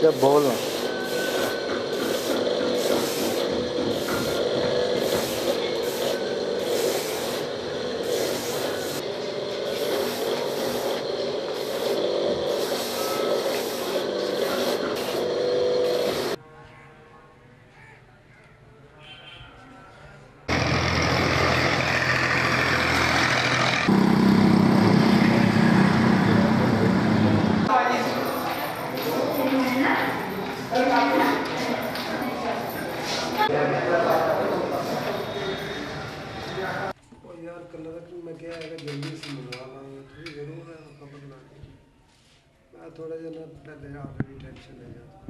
जब बोल यार कलर मैं क्या है जल्दी से मंगवा लाऊंगा थोड़ी जरूर है खबर ना मैं थोड़ा जना पहले ऑलरेडी टेंशन है।